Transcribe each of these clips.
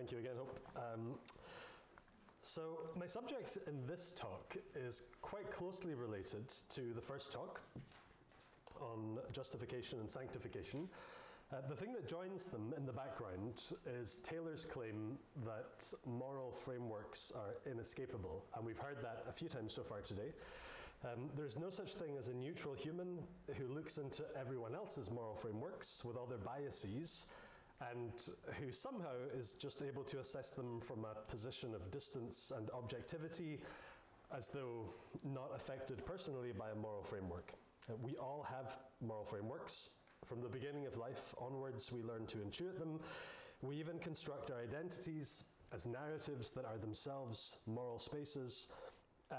Thank you again, Hope. So my subject in this talk is quite closely related to the first talk on justification and sanctification. The thing that joins them in the background is Taylor's claim that moral frameworks are inescapable, and we've heard that a few times so far today. There's no such thing as a neutral human who looks into everyone else's moral frameworks with all their biases, and who somehow is just able to assess them from a position of distance and objectivity, as though not affected personally by a moral framework. We all have moral frameworks. From the beginning of life onwards, we learn to intuit them. We even construct our identities as narratives that are themselves moral spaces.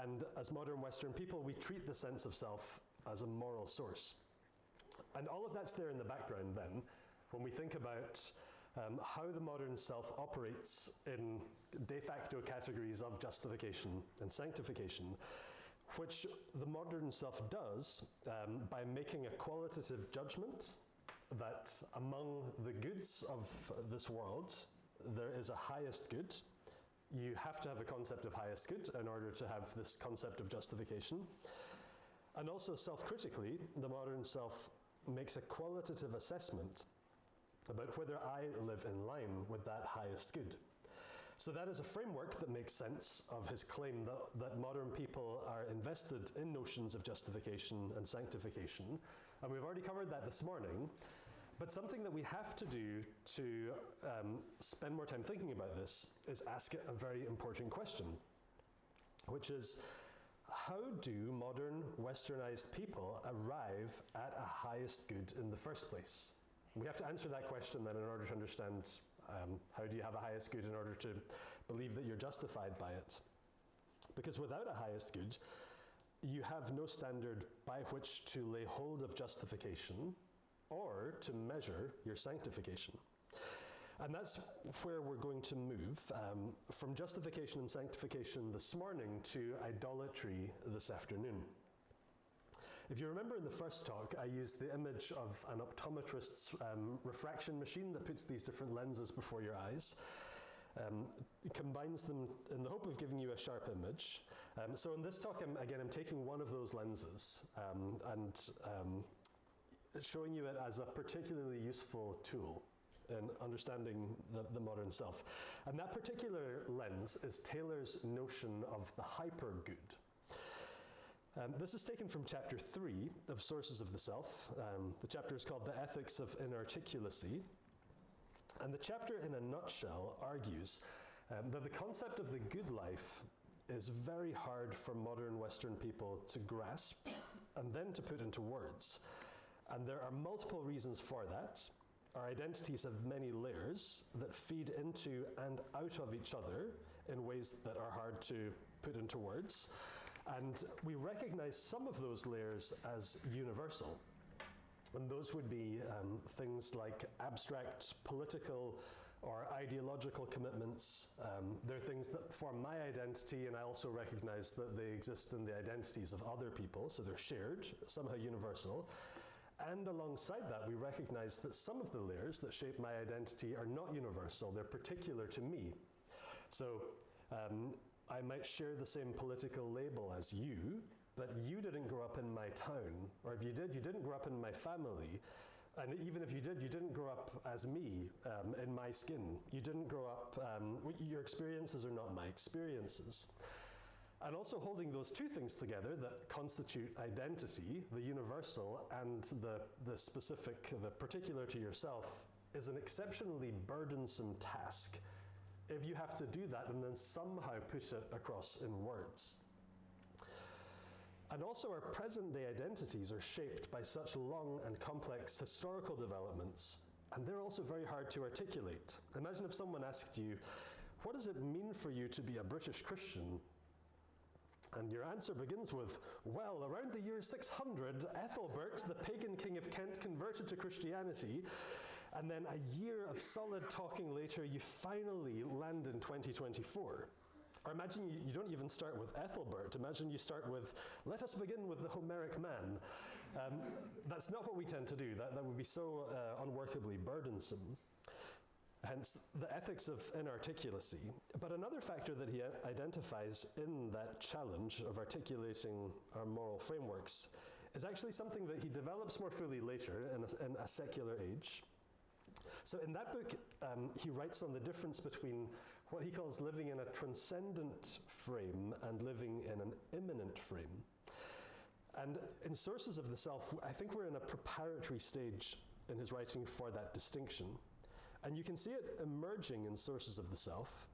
And as modern Western people, we treat the sense of self as a moral source. And all of that's there in the background then, when we think about how the modern self operates in de facto categories of justification and sanctification, which the modern self does by making a qualitative judgment that among the goods of this world, there is a highest good. You have to have a concept of highest good in order to have this concept of justification. And also self-critically, the modern self makes a qualitative assessment about whether I live in line with that highest good. So that is a framework that makes sense of his claim that modern people are invested in notions of justification and sanctification. And we've already covered that this morning. But something that we have to do to spend more time thinking about this is ask it a very important question, which is, how do modern westernized people arrive at a highest good in the first place? We have to answer that question then in order to understand how do you have a highest good in order to believe that you're justified by it. Because without a highest good, you have no standard by which to lay hold of justification or to measure your sanctification. And that's where we're going to move from justification and sanctification this morning to idolatry this afternoon. If you remember in the first talk, I used the image of an optometrist's refraction machine that puts these different lenses before your eyes. It combines them in the hope of giving you a sharp image. So in this talk, I'm taking one of those lenses and showing you it as a particularly useful tool in understanding the modern self. And that particular lens is Taylor's notion of the hypergood. This is taken from chapter 3 of Sources of the Self. The chapter is called The Ethics of Inarticulacy. And the chapter, in a nutshell, argues that the concept of the good life is very hard for modern Western people to grasp and then to put into words. And there are multiple reasons for that. Our identities have many layers that feed into and out of each other in ways that are hard to put into words. And we recognize some of those layers as universal. And those would be things like abstract political or ideological commitments. They're things that form my identity, and I also recognize that they exist in the identities of other people, so they're shared, somehow universal. And alongside that, we recognize that some of the layers that shape my identity are not universal, they're particular to me. So I might share the same political label as you, but you didn't grow up in my town, or if you did, you didn't grow up in my family. And even if you did, you didn't grow up as me, in my skin. You didn't grow up, your experiences are not my experiences. And also holding those two things together that constitute identity, the universal and the specific, the particular to yourself, is an exceptionally burdensome task if you have to do that and then somehow put it across in words. And also our present-day identities are shaped by such long and complex historical developments, and they're also very hard to articulate. Imagine if someone asked you, what does it mean for you to be a British Christian? And your answer begins with, well, around the year 600, Ethelbert, the pagan king of Kent, converted to Christianity, and then a year of solid talking later, you finally land in 2024. Or imagine you don't even start with Ethelbert. Imagine you start with, let us begin with the Homeric man. That's not what we tend to do. That would be so unworkably burdensome. hence the ethics of inarticulacy. But another factor that he identifies in that challenge of articulating our moral frameworks is actually something that he develops more fully later in A Secular Age. So in that book, he writes on the difference between what he calls living in a transcendent frame and living in an immanent frame. And in Sources of the Self, I think we're in a preparatory stage in his writing for that distinction. And you can see it emerging in Sources of the Self.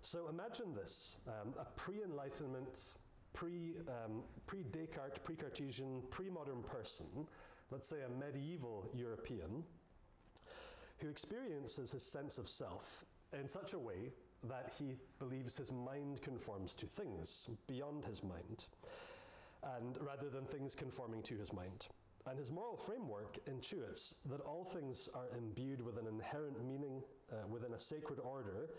So imagine this, a pre-Enlightenment, pre-Descartes, pre-Cartesian, pre-modern person, let's say a medieval European, who experiences his sense of self in such a way that he believes his mind conforms to things beyond his mind, and rather than things conforming to his mind. And his moral framework intuits that all things are imbued with an inherent meaning within a sacred order,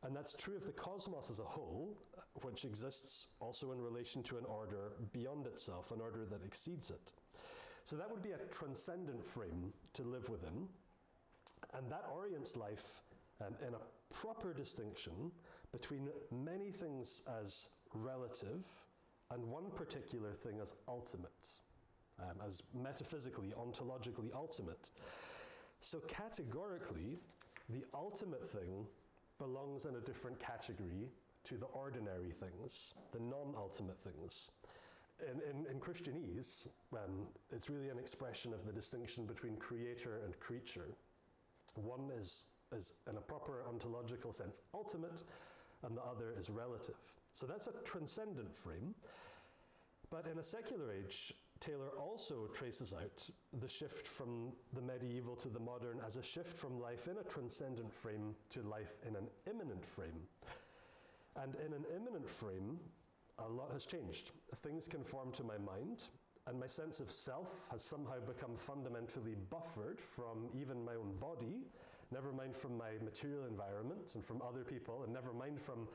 and that's true of the cosmos as a whole, which exists also in relation to an order beyond itself, an order that exceeds it. So that would be a transcendent frame to live within, and that orients life in a proper distinction between many things as relative and one particular thing as ultimate, as metaphysically, ontologically ultimate. So categorically, the ultimate thing belongs in a different category to the ordinary things, the non-ultimate things. In Christianese, it's really an expression of the distinction between creator and creature. One is in a proper ontological sense ultimate, and the other is relative. So that's a transcendent frame. But in A Secular Age, Taylor also traces out the shift from the medieval to the modern as a shift from life in a transcendent frame to life in an immanent frame. And in an immanent frame, a lot has changed. Things conform to my mind, and my sense of self has somehow become fundamentally buffered from even my own body, never mind from my material environment and from other people, and never mind from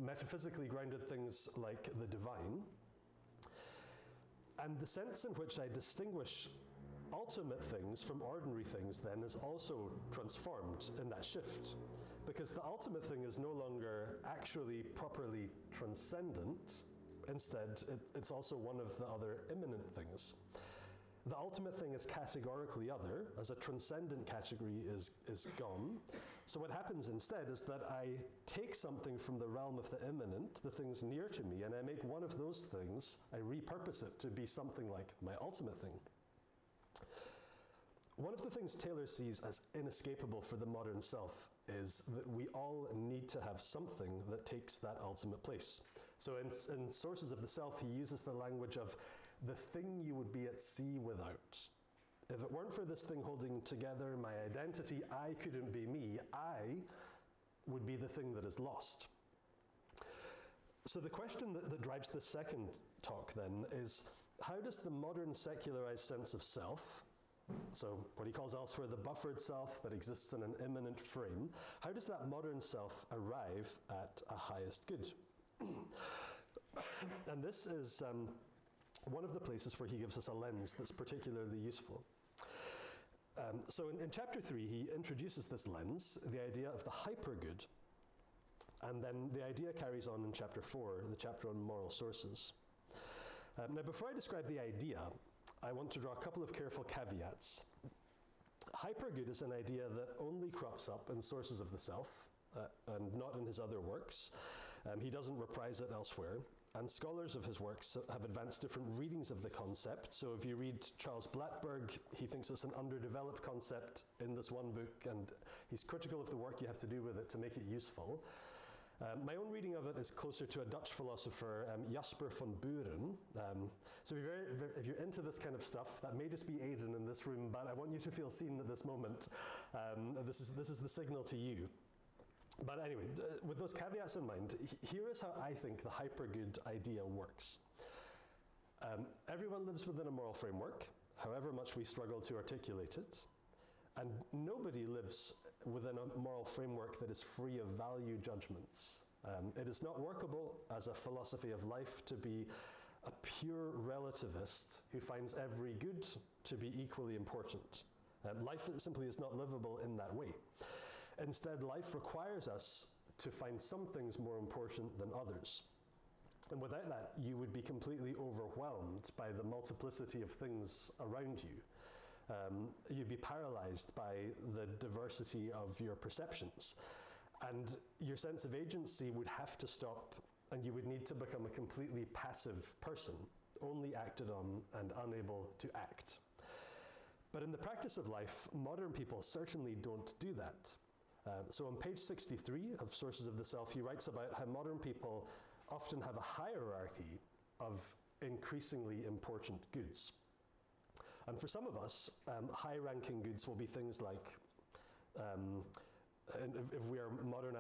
metaphysically grounded things like the divine. And the sense in which I distinguish ultimate things from ordinary things then is also transformed in that shift, because the ultimate thing is no longer actually properly transcendent. Instead, it's also one of the other immanent things. The ultimate thing is categorically other, as a transcendent category is gone. So what happens instead is that I take something from the realm of the immanent, the things near to me, and I make one of those things, I repurpose it to be something like my ultimate thing. One of the things Taylor sees as inescapable for the modern self is that we all need to have something that takes that ultimate place. So in Sources of the Self, he uses the language of the thing you would be at sea without. If it weren't for this thing holding together my identity, I couldn't be me. I would be the thing that is lost. So the question that drives this second talk then is, how does the modern secularized sense of self, so what he calls elsewhere the buffered self that exists in an immanent frame, how does that modern self arrive at a highest good? And this is one of the places where he gives us a lens that's particularly useful. So in chapter 3, he introduces this lens, the idea of the hypergood, and then the idea carries on in chapter 4, the chapter on moral sources. Now, before I describe the idea, I want to draw a couple of careful caveats. Hypergood is an idea that only crops up in Sources of the Self, and not in his other works. He doesn't reprise it elsewhere. And scholars of his works have advanced different readings of the concept. So if you read Charles Blackburg, he thinks it's an underdeveloped concept in this one book, and he's critical of the work you have to do with it to make it useful. My own reading of it is closer to a Dutch philosopher, Jasper van Buren. So if you're into this kind of stuff, that may just be Aidan in this room, but I want you to feel seen at this moment. This is the signal to you. But anyway, with those caveats in mind, here is how I think the hypergood idea works. Everyone lives within a moral framework, however much we struggle to articulate it, and nobody lives within a moral framework that is free of value judgments. It is not workable as a philosophy of life to be a pure relativist who finds every good to be equally important. Life simply is not livable in that way. Instead, life requires us to find some things more important than others. And without that, you would be completely overwhelmed by the multiplicity of things around you. You'd be paralyzed by the diversity of your perceptions. And your sense of agency would have to stop, and you would need to become a completely passive person, only acted on and unable to act. But in the practice of life, modern people certainly don't do that. So on page 63 of Sources of the Self, he writes about how modern people often have a hierarchy of increasingly important goods. And for some of us, high-ranking goods will be things like, if we are modern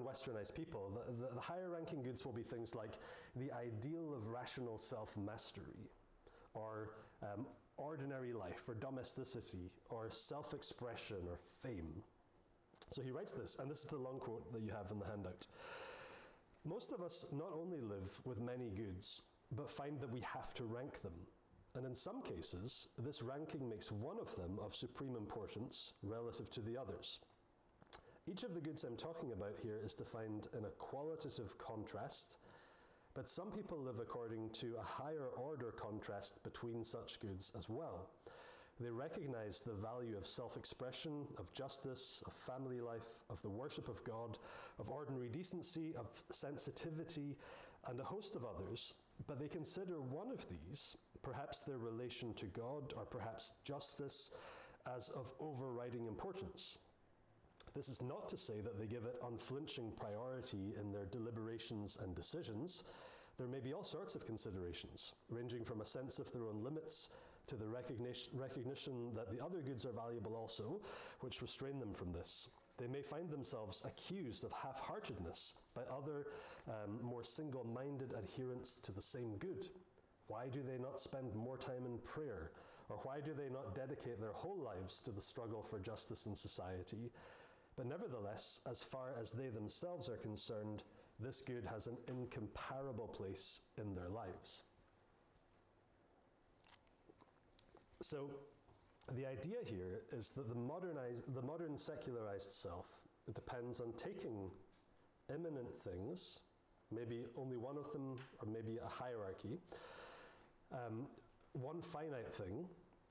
westernized people, the higher-ranking goods will be things like the ideal of rational self-mastery, or ordinary life, or domesticity, or self-expression, or fame. So he writes this, and this is the long quote that you have in the handout. Most of us not only live with many goods, but find that we have to rank them. And in some cases, this ranking makes one of them of supreme importance relative to the others. Each of the goods I'm talking about here is defined in a qualitative contrast, but some people live according to a higher order contrast between such goods as well. They recognize the value of self-expression, of justice, of family life, of the worship of God, of ordinary decency, of sensitivity, and a host of others, but they consider one of these, perhaps their relation to God, or perhaps justice, as of overriding importance. This is not to say that they give it unflinching priority in their deliberations and decisions. There may be all sorts of considerations, ranging from a sense of their own limits to the recognition that the other goods are valuable also, which restrain them from this. They may find themselves accused of half-heartedness by other more single-minded adherents to the same good. Why do they not spend more time in prayer? Or why do they not dedicate their whole lives to the struggle for justice in society? But nevertheless, as far as they themselves are concerned, this good has an incomparable place in their lives. So the idea here is that the modern secularized self depends on taking immanent things, maybe only one of them, or maybe a hierarchy, one finite thing,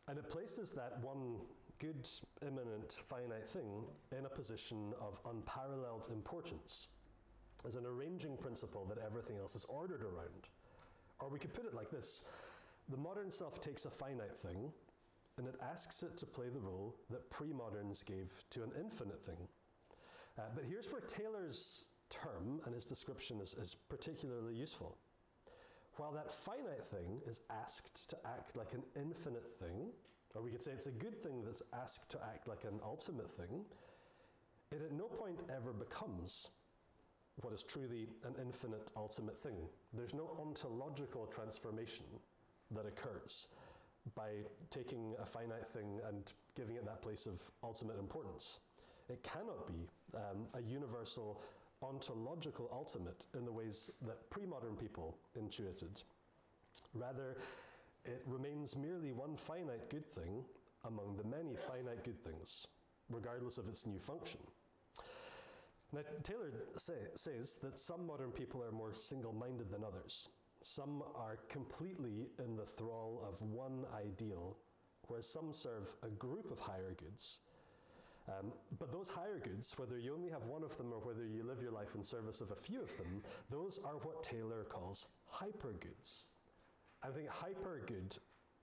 and it places that one good, immanent, finite thing in a position of unparalleled importance, as an arranging principle that everything else is ordered around. Or we could put it like this: the modern self takes a finite thing, and it asks it to play the role that pre-moderns gave to an infinite thing. But here's where Taylor's term and his description is particularly useful. While that finite thing is asked to act like an infinite thing, or we could say it's a good thing that's asked to act like an ultimate thing, it at no point ever becomes what is truly an infinite ultimate thing. There's no ontological transformation that occurs by taking a finite thing and giving it that place of ultimate importance. It cannot be a universal ontological ultimate in the ways that pre-modern people intuited. Rather, it remains merely one finite good thing among the many finite good things, regardless of its new function. Now, Taylor says that some modern people are more single-minded than others. Some are completely in the thrall of one ideal, whereas some serve a group of higher goods. But those higher goods, whether you only have one of them or whether you live your life in service of a few of them, those are what Taylor calls hypergoods. I think hypergood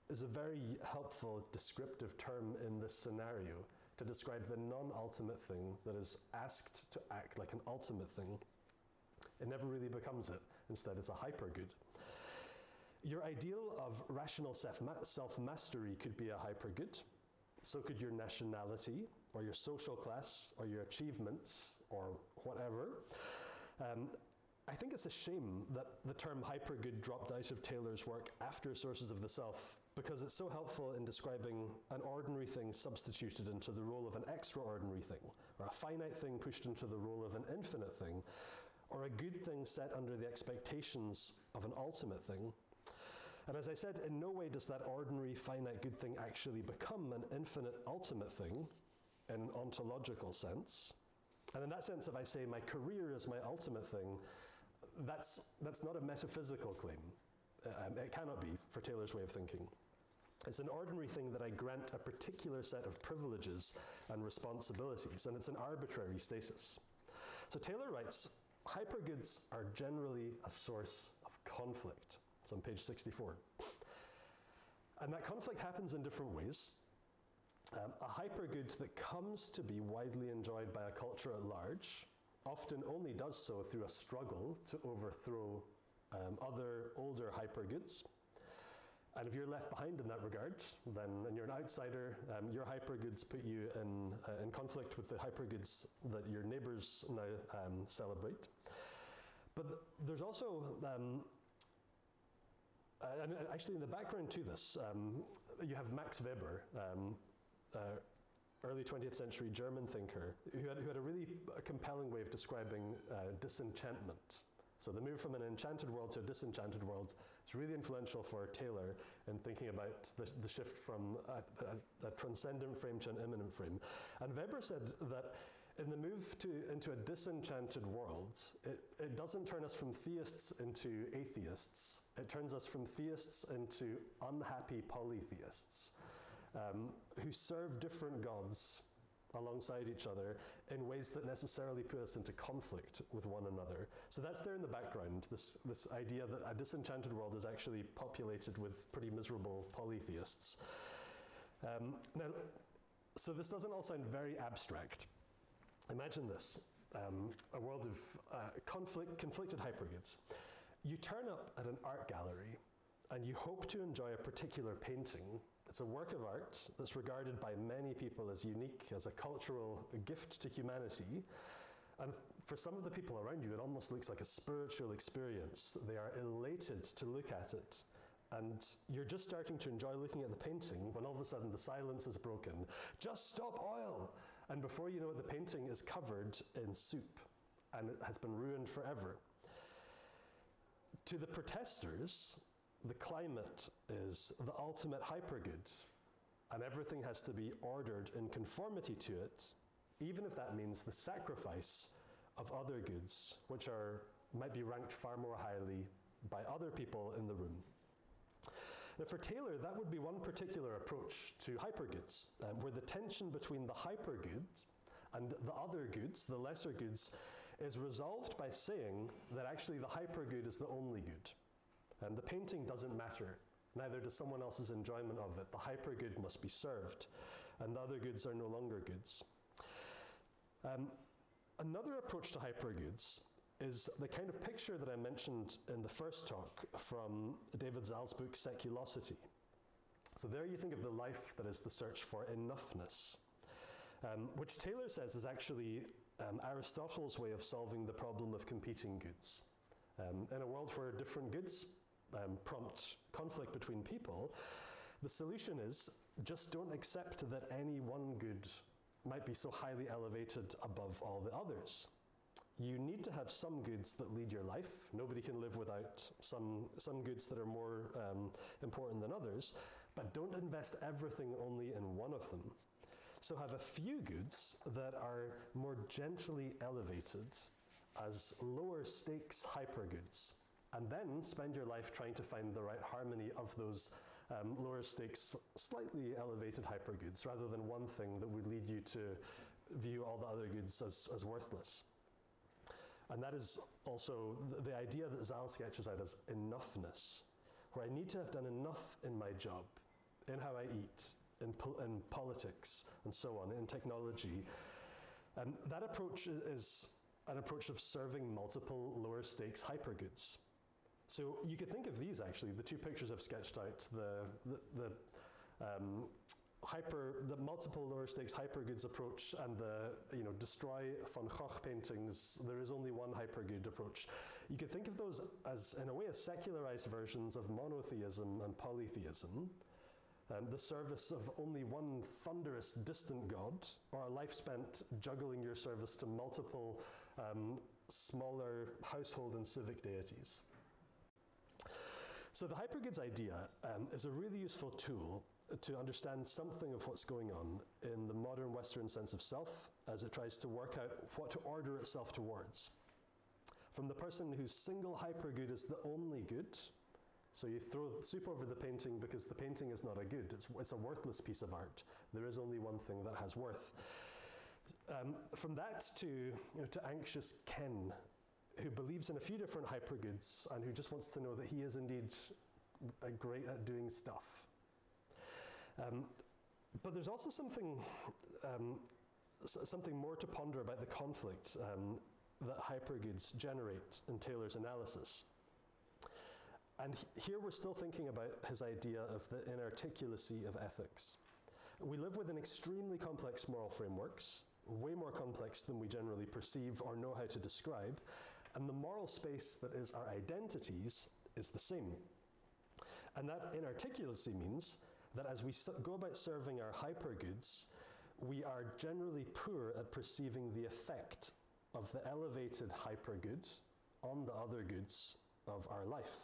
is a very helpful descriptive term in this scenario to describe the non-ultimate thing that is asked to act like an ultimate thing. It never really becomes it. Instead, it's a hypergood. Your ideal of rational self-mastery could be a hypergood. So could your nationality, or your social class, or your achievements, or whatever. I think it's a shame that the term hypergood dropped out of Taylor's work after Sources of the Self, because it's so helpful in describing an ordinary thing substituted into the role of an extraordinary thing, or a finite thing pushed into the role of an infinite thing, or a good thing set under the expectations of an ultimate thing. And as I said, in no way does that ordinary finite good thing actually become an infinite ultimate thing. in ontological sense. And in that sense, if I say my career is my ultimate thing, that's not a metaphysical claim. It cannot be, for Taylor's way of thinking. It's an ordinary thing that I grant a particular set of privileges and responsibilities, and it's an arbitrary status. So Taylor writes, hypergoods are generally a source of conflict. It's on page 64. And that conflict happens in different ways. A hypergood that comes to be widely enjoyed by a culture at large often only does so through a struggle to overthrow other older hypergoods. And if you're left behind in that regard, then, and you're an outsider, your hypergoods put you in conflict with the hypergoods that your neighbors now celebrate. But there's also, and actually in the background to this, you have Max Weber, early 20th century German thinker, who had a really compelling way of describing disenchantment. So the move from an enchanted world to a disenchanted world is really influential for Taylor in thinking about the shift from a transcendent frame to an immanent frame. And Weber said that in the move into a disenchanted world, it doesn't turn us from theists into atheists. It turns us from theists into unhappy polytheists who serve different gods alongside each other in ways that necessarily put us into conflict with one another. So that's there in the background, this idea that a disenchanted world is actually populated with pretty miserable polytheists. Now, so this doesn't all sound very abstract. Imagine this, a world of conflicted hypergoods. You turn up at an art gallery and you hope to enjoy a particular painting. It's a work of art that's regarded by many people as unique, as a cultural gift to humanity. And for some of the people around you, it almost looks like a spiritual experience. They are elated to look at it. And you're just starting to enjoy looking at the painting when all of a sudden the silence is broken. Just stop oil! And before you know it, the painting is covered in soup and it has been ruined forever. To the protesters, the climate is the ultimate hypergood, and everything has to be ordered in conformity to it, even if that means the sacrifice of other goods, which might be ranked far more highly by other people in the room. Now for Taylor, that would be one particular approach to hypergoods, where the tension between the hypergood and the other goods, the lesser goods, is resolved by saying that actually the hypergood is the only good. And the painting doesn't matter. Neither does someone else's enjoyment of it. The hypergood must be served, and the other goods are no longer goods. Another approach to hypergoods is the kind of picture that I mentioned in the first talk from David Zahl's book, Seculosity. So there you think of the life that is the search for enoughness, which Taylor says is actually Aristotle's way of solving the problem of competing goods. In a world where different goods prompt conflict between people, the solution is just don't accept that any one good might be so highly elevated above all the others. You need to have some goods that lead your life. Nobody can live without some goods that are more important than others, but don't invest everything only in one of them. So have a few goods that are more gently elevated as lower stakes hypergoods, and then spend your life trying to find the right harmony of those lower stakes, slightly elevated hypergoods, rather than one thing that would lead you to view all the other goods as worthless. And that is also the idea that Zahl sketches out as enoughness, where I need to have done enough in my job, in how I eat, in politics, and so on, in technology. That approach is an approach of serving multiple lower stakes hypergoods. So you could think of these actually, the two pictures I've sketched out, the multiple lower stakes hypergoods approach and the destroy von Gogh paintings, there is only one hypergood approach. You could think of those as, in a way, as secularized versions of monotheism and polytheism, the service of only one thunderous distant god, or a life spent juggling your service to multiple smaller household and civic deities. So the hypergoods idea is a really useful tool to understand something of what's going on in the modern Western sense of self as it tries to work out what to order itself towards. From the person whose single hypergood is the only good, so you throw soup over the painting because the painting is not a good, it's a worthless piece of art. There is only one thing that has worth. From that to anxious Ken, who believes in a few different hypergoods and who just wants to know that he is indeed great at doing stuff. But there's also something more to ponder about the conflict that hypergoods generate in Taylor's analysis. And here we're still thinking about his idea of the inarticulacy of ethics. We live within extremely complex moral frameworks, way more complex than we generally perceive or know how to describe, and the moral space that is our identities is the same. And that inarticulacy means that as we go about serving our hypergoods, we are generally poor at perceiving the effect of the elevated hypergood on the other goods of our life.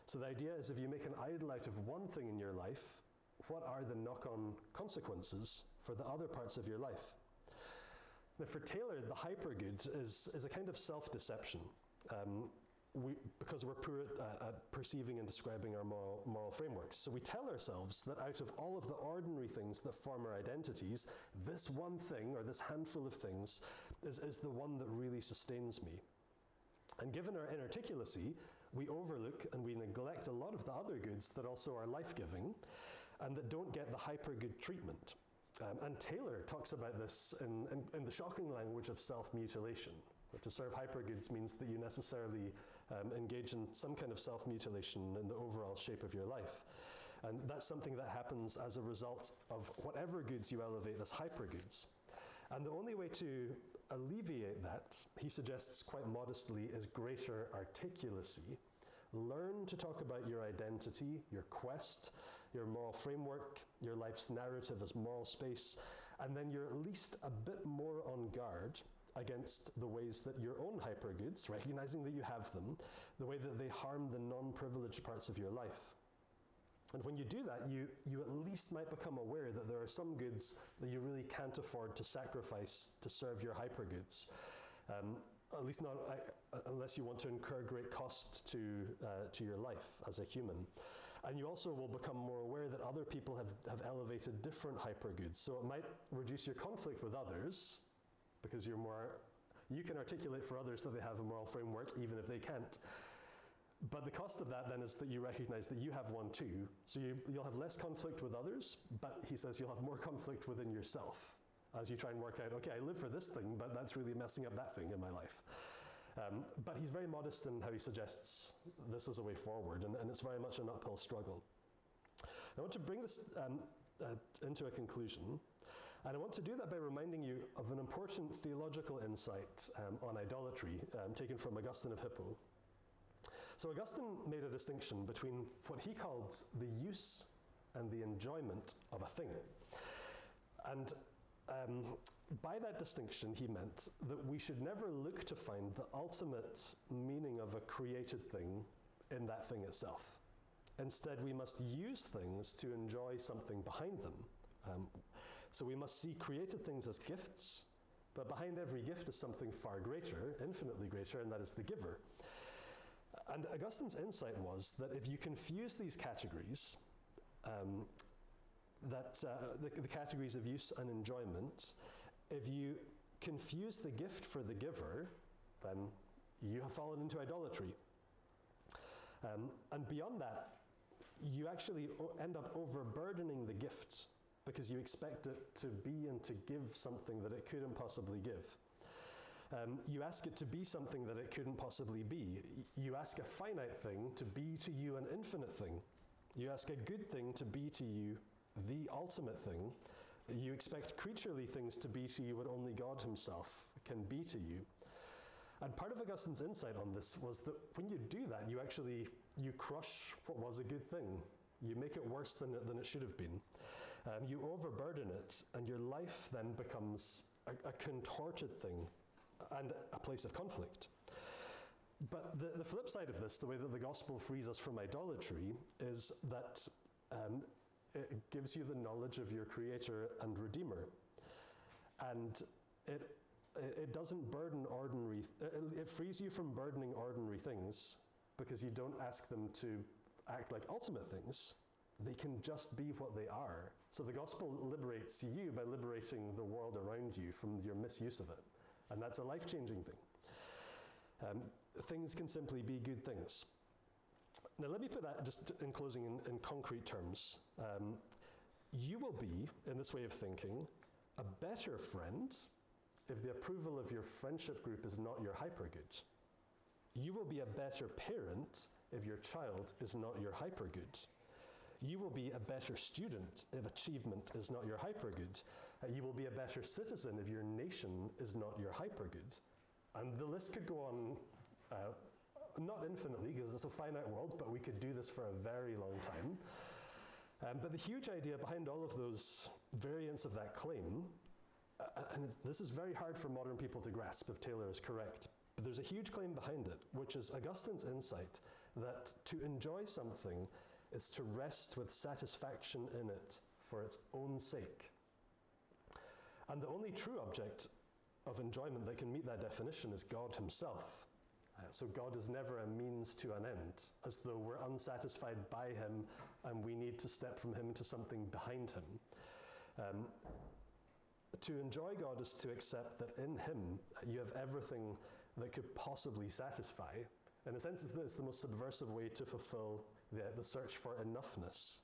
So the idea is if you make an idol out of one thing in your life, what are the knock-on consequences for the other parts of your life? Now for Taylor, the hypergood is a kind of self-deception. Because we're poor at perceiving and describing our moral frameworks. So we tell ourselves that out of all of the ordinary things that form our identities, this one thing or this handful of things is the one that really sustains me. And given our inarticulacy, we overlook and we neglect a lot of the other goods that also are life-giving and that don't get the hypergood treatment. And Taylor talks about this in the shocking language of self-mutilation. To serve hypergoods means that you necessarily engage in some kind of self-mutilation in the overall shape of your life. And that's something that happens as a result of whatever goods you elevate as hypergoods. And the only way to alleviate that, he suggests quite modestly, is greater articulacy. Learn to talk about your identity, your quest, your moral framework, your life's narrative as moral space, and then you're at least a bit more on guard against the ways that your own hypergoods, recognizing that you have them, the way that they harm the non-privileged parts of your life. And when you do that, you at least might become aware that there are some goods that you really can't afford to sacrifice to serve your hypergoods. At least not unless you want to incur great cost to your life as a human. And you also will become more aware that other people have elevated different hypergoods. So it might reduce your conflict with others, because you can articulate for others that they have a moral framework, even if they can't. But the cost of that then is that you recognize that you have one too. So you'll have less conflict with others, but he says you'll have more conflict within yourself as you try and work out, okay, I live for this thing, but that's really messing up that thing in my life. But he's very modest in how he suggests this is a way forward, and it's very much an uphill struggle. I want to bring this into a conclusion, and I want to do that by reminding you of an important theological insight on idolatry taken from Augustine of Hippo. So Augustine made a distinction between what he called the use and the enjoyment of a thing. And by that distinction, he meant that we should never look to find the ultimate meaning of a created thing in that thing itself. Instead, we must use things to enjoy something behind them. So we must see created things as gifts, but behind every gift is something far greater, infinitely greater, and that is the giver. And Augustine's insight was that if you confuse these categories, the categories of use and enjoyment, if you confuse the gift for the giver, then you have fallen into idolatry. And beyond that, you actually end up overburdening the gift because you expect it to be and to give something that it couldn't possibly give. You ask it to be something that it couldn't possibly be. You ask a finite thing to be to you an infinite thing. You ask a good thing to be to you the ultimate thing. You expect creaturely things to be to you what only God himself can be to you. And part of Augustine's insight on this was that when you do that, you crush what was a good thing. You make it worse than it should have been. You overburden it, and your life then becomes a contorted thing and a place of conflict. But the flip side of this, the way that the gospel frees us from idolatry, is that it gives you the knowledge of your Creator and Redeemer. And it doesn't burden it frees you from burdening ordinary things because you don't ask them to act like ultimate things. They can just be what they are. So the gospel liberates you by liberating the world around you from your misuse of it. And that's a life-changing thing. Things can simply be good things. Now let me put that just in closing in concrete terms. You will be, in this way of thinking, a better friend if the approval of your friendship group is not your hypergood. You will be a better parent if your child is not your hypergood. You will be a better student if achievement is not your hypergood. You will be a better citizen if your nation is not your hypergood. And the list could go on, not infinitely, because it's a finite world, but we could do this for a very long time. But the huge idea behind all of those variants of that claim, and this is very hard for modern people to grasp if Taylor is correct, but there's a huge claim behind it, which is Augustine's insight that to enjoy something is to rest with satisfaction in it for its own sake. And the only true object of enjoyment that can meet that definition is God himself. So God is never a means to an end, as though we're unsatisfied by him and we need to step from him to something behind him. To enjoy God is to accept that in him you have everything that could possibly satisfy. In a sense, it's the most subversive way to fulfill the search for enoughness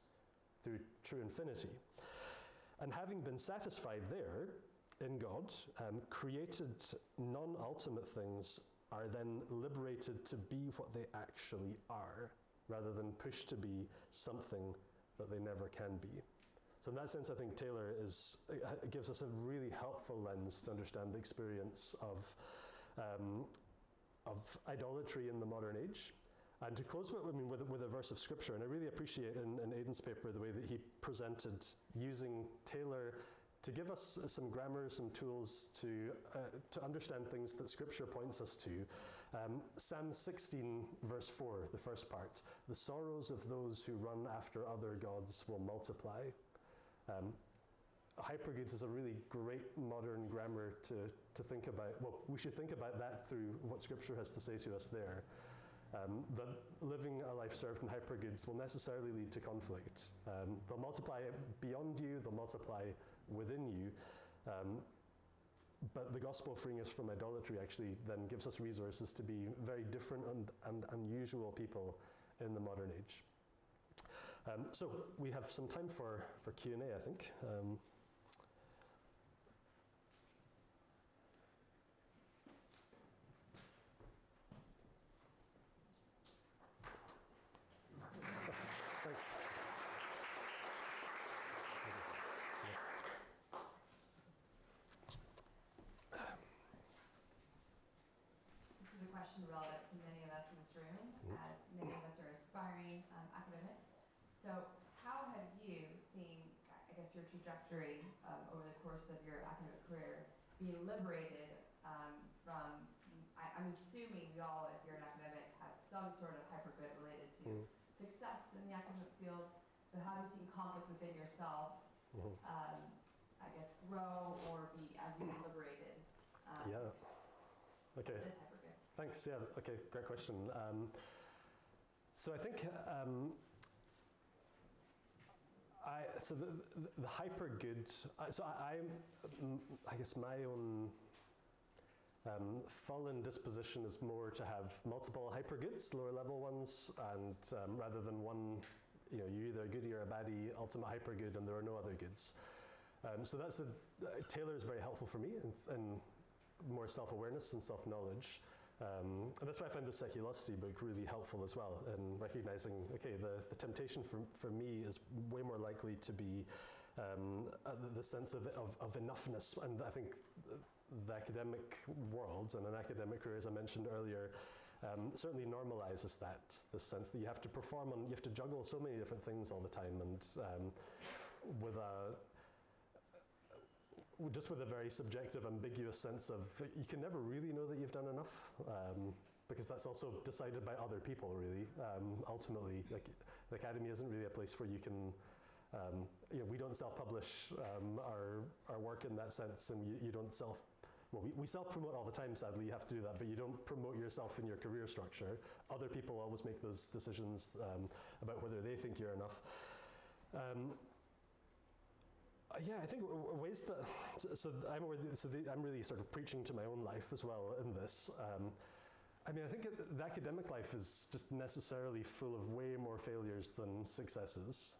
through true infinity. And having been satisfied there in God, created non-ultimate things are then liberated to be what they actually are, rather than pushed to be something that they never can be. So in that sense, I think Taylor gives us a really helpful lens to understand the experience of idolatry in the modern age. And to close with a verse of scripture, and I really appreciate in Aidan's paper the way that he presented using Taylor to give us some grammar, some tools to understand things that scripture points us to. Psalm 16, verse 4, the first part, the sorrows of those who run after other gods will multiply. Hypergoods is a really great modern grammar to think about. Well, we should think about that through what scripture has to say to us there. That living a life served in hypergoods will necessarily lead to conflict. They'll multiply beyond you, they'll multiply within you, but the gospel freeing us from idolatry actually then gives us resources to be very different and unusual people in the modern age. So we have some time for Q&A, I think. Thanks. This is a question relevant to many of us in this room, as many of us are aspiring academics. So how have you seen, I guess, your trajectory over the course of your academic career be liberated from, I'm assuming you all, if you're an academic, have some sort of hypergood related to success in the academic field. So how have you seen conflict within yourself, I guess, grow or be as you get liberated? Yeah. Okay. This hypergood. Thanks. Yeah. Okay. Great question. So I think so the hypergood. So I guess my own fallen disposition is more to have multiple hypergoods, lower level ones, and rather than one, you're either a goodie or a baddie, ultimate hypergood, and there are no other goods. So Taylor is very helpful for me in more self-awareness and self-knowledge. And that's why I find the Seculosity book really helpful as well in recognizing, okay, the temptation for me is way more likely to be the sense of enoughness. And I think the academic world and an academic career, as I mentioned earlier, certainly normalizes that, the sense that you have to perform and you have to juggle so many different things all the time, and with a very subjective, ambiguous sense of you can never really know that you've done enough, because that's also decided by other people, really. Ultimately, like, the academy isn't really a place where you can We don't self-publish our work in that sense, and you don't we self-promote all the time, sadly, you have to do that, but you don't promote yourself in your career structure. Other people always make those decisions about whether they think you're enough. I think ways that, I'm really sort of preaching to my own life as well in this. I think the academic life is just necessarily full of way more failures than successes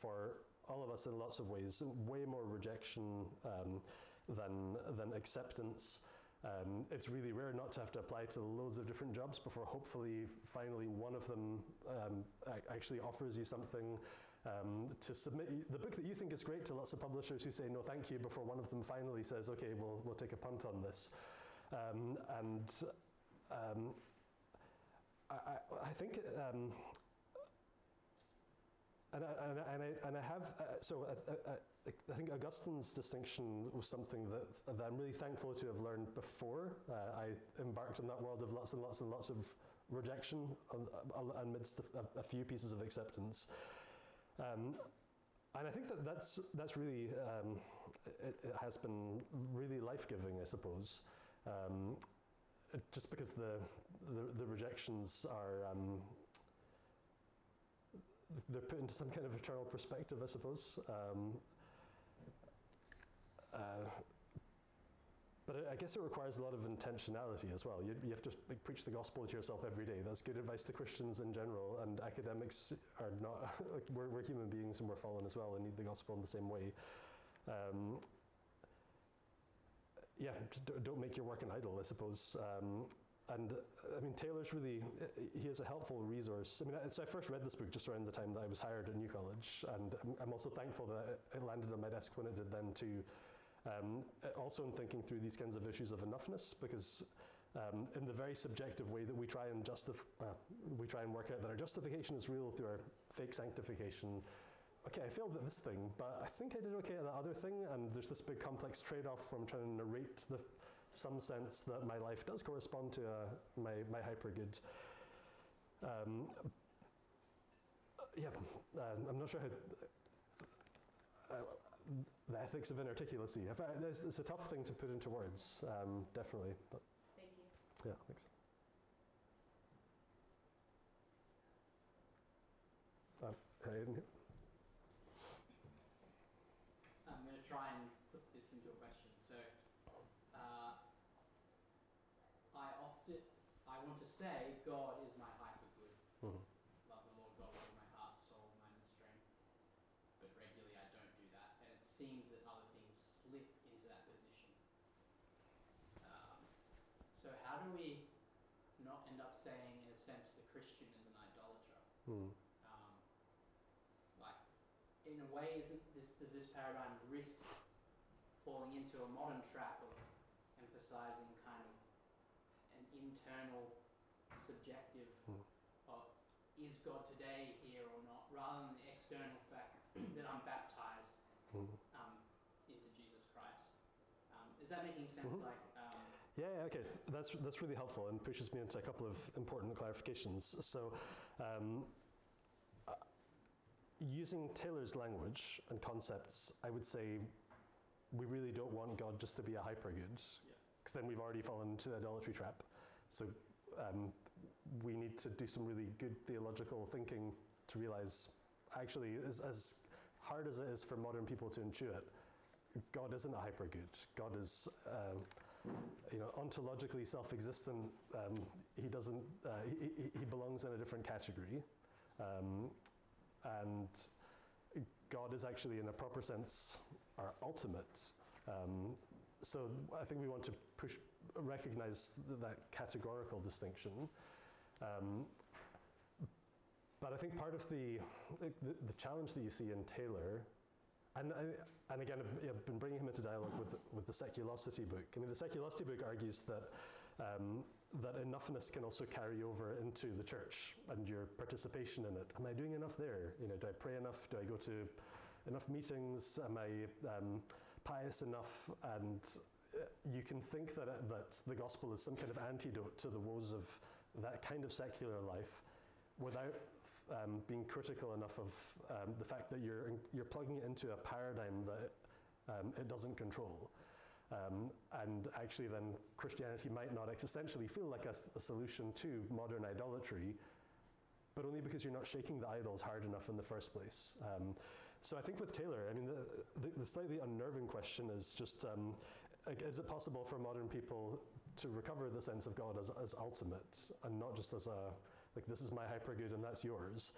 for all of us in lots of ways, way more rejection than acceptance. It's really rare not to have to apply to loads of different jobs before hopefully finally one of them actually offers you something. To submit the book that you think is great to lots of publishers who say no thank you before one of them finally says, okay, we'll take a punt on this. I think I think Augustine's distinction was something that I'm really thankful to have learned before I embarked on that world of lots and lots and lots of rejection amidst a few pieces of acceptance. And I think that's really, it has been really life-giving, I suppose. Just because the rejections are, they're put into some kind of eternal perspective, I suppose. But I guess it requires a lot of intentionality as well. You have to preach the gospel to yourself every day. That's good advice to Christians in general, and academics are not, we're human beings and we're fallen as well and need the gospel in the same way. Just don't make your work an idol, I suppose. Taylor's really, he is a helpful resource. So I first read this book just around the time that I was hired at New College, and I'm also thankful that it landed on my desk when it did then too. Also in thinking through these kinds of issues of enoughness, because in the very subjective way that we try and work out that our justification is real through our fake sanctification. Okay, I failed at this thing, but I think I did okay at that other thing, and there's this big complex trade-off from trying to narrate some sense that my life does correspond to my hypergood. I'm not sure how the ethics of inarticulacy. It's a tough thing to put into words, definitely. But thank you. Yeah, thanks. Hayden here. I'm going to try and put this into a question. So, I want to say God is my hypergood. Mm-hmm. Love the Lord God with all my heart, soul, mind, and strength. But regularly I don't do that, and it seems that other things slip into that position. So how do we not end up saying, in a sense, the Christian is an idolater? Mm. In a way, does this paradigm risk falling into a modern trap of emphasizing kind of an internal, subjective, is God today here or not, rather than the external fact that I'm baptized into Jesus Christ? Is that making sense? Mm-hmm. Okay. So that's really helpful and pushes me into a couple of important clarifications. So. Using Taylor's language and concepts, I would say we really don't want God just to be a hypergood, because then we've already fallen into the idolatry trap. So we need to do some really good theological thinking to realize, actually, as hard as it is for modern people to intuit, God isn't a hypergood. God is ontologically self-existent. He doesn't. He belongs in a different category. And God is actually, in a proper sense, our ultimate. So I think we want to recognize that categorical distinction. But I think part of the challenge that you see in Taylor, and again, I've been bringing him into dialogue with the seculosity book. The seculosity book argues that that enoughness can also carry over into the church and your participation in it. Am I doing enough there? Do I pray enough? Do I go to enough meetings? Am I pious enough? And you can think that the gospel is some kind of antidote to the woes of that kind of secular life without being critical enough of the fact that you're plugging it into a paradigm that it doesn't control. And actually then Christianity might not existentially feel like a solution to modern idolatry, but only because you're not shaking the idols hard enough in the first place. So I think with Taylor, I mean, the slightly unnerving question is just, is it possible for modern people to recover the sense of God as ultimate, and not just as like, this is my hypergood and that's yours?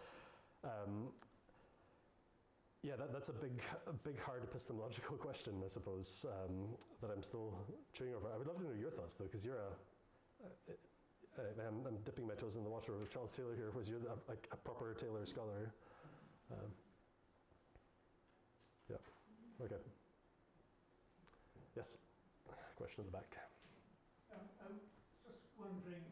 Yeah, that's a big, hard epistemological question, I suppose, that I'm still chewing over. I would love to know your thoughts, though, because you're I'm dipping my toes in the water with Charles Taylor here, whereas you're like a proper Taylor scholar. Yeah, okay. Yes, question at the back. I'm just wondering,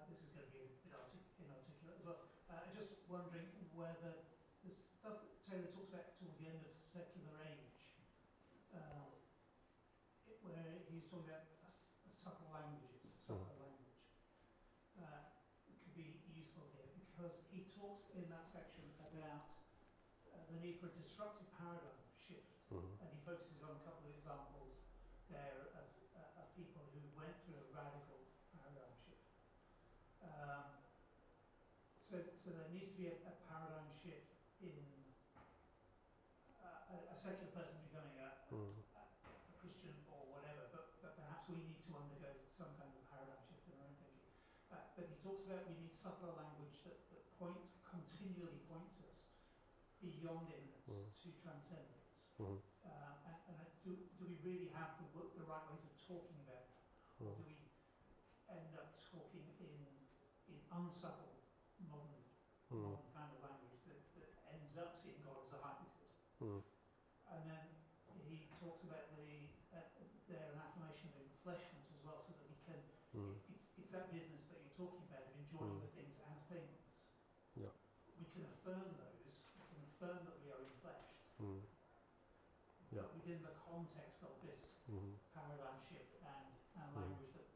this is going to be a bit inarticulate as well, just wondering whether the stuff that Taylor talks about towards the end of Secular Age, where he's talking about subtle languages, could be useful here, because he talks in that section about the need for a disruptive paradigm shift, and he focuses on a couple of examples there of people who went through a radical paradigm shift. So there needs to be a paradigm shift in a secular person becoming a Christian or whatever, but perhaps we need to undergo some kind of paradigm shift in our own thinking. But he talks about we need subtler language that continually points us beyond immanence to transcendence. Do we really have the right ways of talking about it? Or do we end up talking in unsubtle modern kind of language that ends up seeing God as a hypergood? And then he talks about their affirmation of enfleshment as well, so that we can, it's that business that you're talking about of enjoying the things as things. Yeah. We can affirm those, we can affirm that we are enfleshed. Yeah. But within the context of this paradigm shift and language that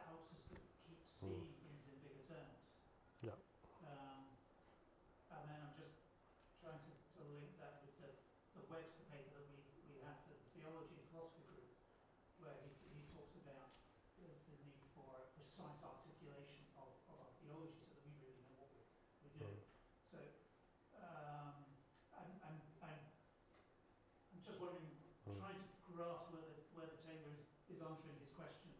helps us to keep seeing things in bigger terms. Yeah. And then I'm just trying to link that with the Webster paper that we had for the Theology and Philosophy group, where he talks about the need for a precise articulation of our theology so that we really know what we're doing. So I'm just wondering, trying to grasp whether Taylor is answering his question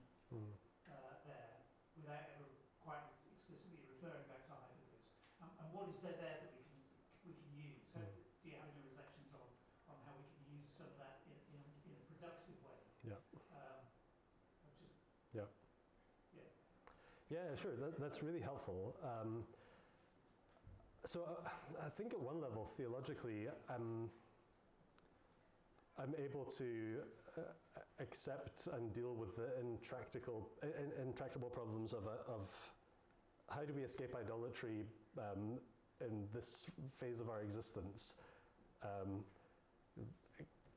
there without ever quite explicitly referring back to hypergoods. And what is there that we can use? So do you have any reflections on how we can use some of that in a productive way? Yeah. Yeah, sure. That's really helpful. So I think at one level, theologically, I'm able to accept and deal with the intractable problems of how do we escape idolatry in this phase of our existence.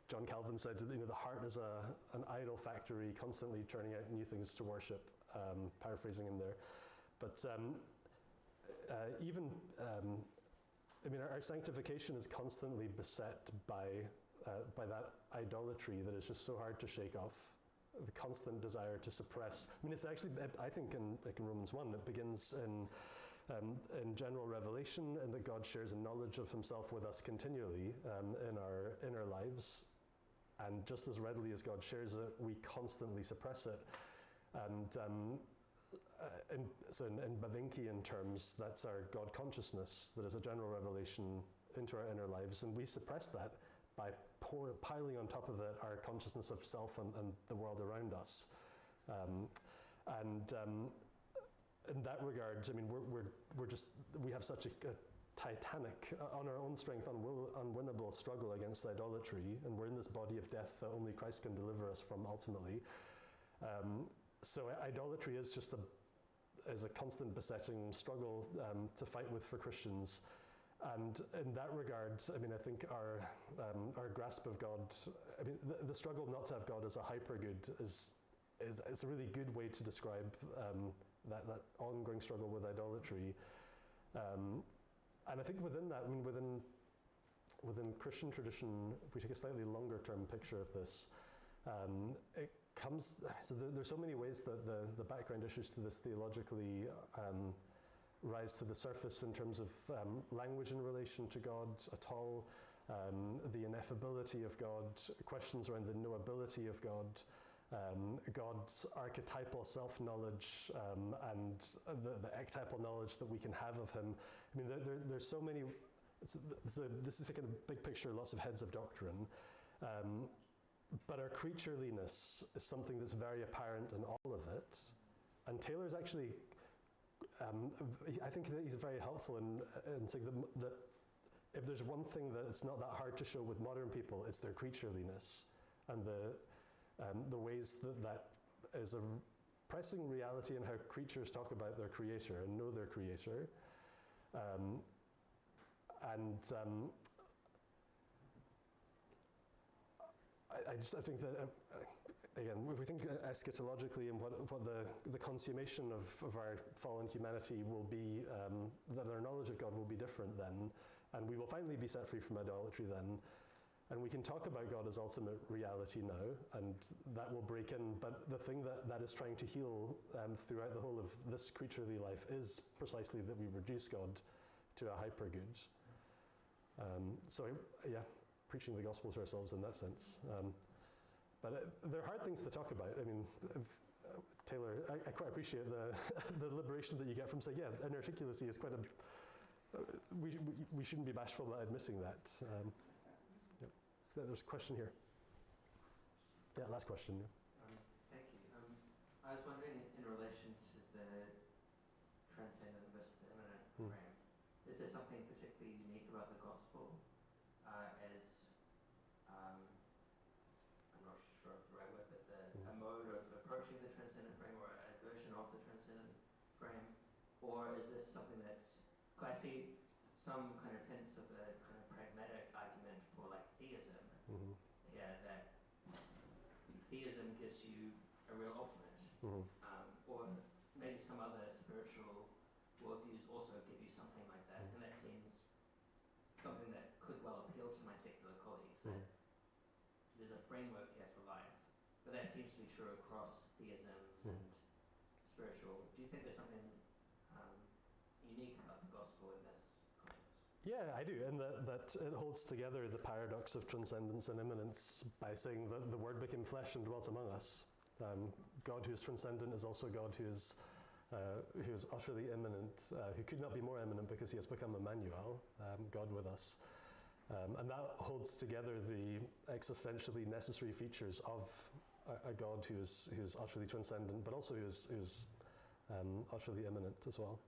John Calvin said, the heart is an idol factory, constantly churning out new things to worship. Paraphrasing him there, but our sanctification is constantly beset by that idolatry that is just so hard to shake off. The constant desire to suppress. It's actually, I think, in Romans 1, it begins in general revelation, and that God shares a knowledge of Himself with us continually in our inner lives, and just as readily as God shares it, we constantly suppress it. And so in Bavinkian terms, that's our God consciousness, that is a general revelation into our inner lives, and we suppress that by piling on top of it our consciousness of self and the world around us. In that regard, we have such a titanic, on our own strength, unwinnable struggle against idolatry, and we're in this body of death that only Christ can deliver us from ultimately. So idolatry is just a constant besetting struggle to fight with for Christians, and in that regard, I think our grasp of God, the struggle not to have God as a hypergood is a really good way to describe that ongoing struggle with idolatry. And I think within that, I mean, within Christian tradition, if we take a slightly longer term picture of this, it comes, so there's so many ways that the background issues to this theologically rise to the surface in terms of language in relation to God at all, the ineffability of God, questions around the knowability of God, God's archetypal self-knowledge, and the ectypal knowledge that we can have of him. I mean, there's so many, this is like a big picture, lots of heads of doctrine, but our creatureliness is something that's very apparent in all of it. And Taylor's actually, I think that he's very helpful in saying that if there's one thing that it's not that hard to show with modern people, it's their creatureliness, and the ways that is a pressing reality in how creatures talk about their creator and know their creator. I think that, again, if we think eschatologically and what the consummation of our fallen humanity will be, that our knowledge of God will be different then, and we will finally be set free from idolatry then, and we can talk about God as ultimate reality now, and that will break in, but the thing that is trying to heal throughout the whole of this creaturely life is precisely that we reduce God to a hypergood. So, yeah, preaching the gospel to ourselves in that sense. But they're hard things to talk about. I mean, Taylor, I quite appreciate the liberation that you get from saying, yeah, inarticulacy is quite a... we shouldn't be bashful about admitting that. There's a question here. Yeah, last question. Yeah. Thank you. I was wondering, in relation to the transcendent versus the immanent frame, is there something particularly unique about the gospel I'm not sure of the right word, but a mode of approaching the transcendent frame, or a version of the transcendent frame? Or is this something that's, I see some kind of hints of a kind of pragmatic argument for like theism here, that theism gives you a real ultimate, or maybe some other spiritual worldviews also give you something like that, and that seems something that could well appeal to my secular colleagues, that there's a framework here for life, but that seems to be true across theisms and spiritual. Do you think there's something unique about the gospel in this context? Yeah, I do, and that it holds together the paradox of transcendence and immanence by saying that the Word became flesh and dwelt among us. God who is transcendent is also God who is utterly immanent, who could not be more immanent because he has become Emmanuel, God with us. And that holds together the existentially necessary features of a God who is utterly transcendent, but also who is utterly immanent as well.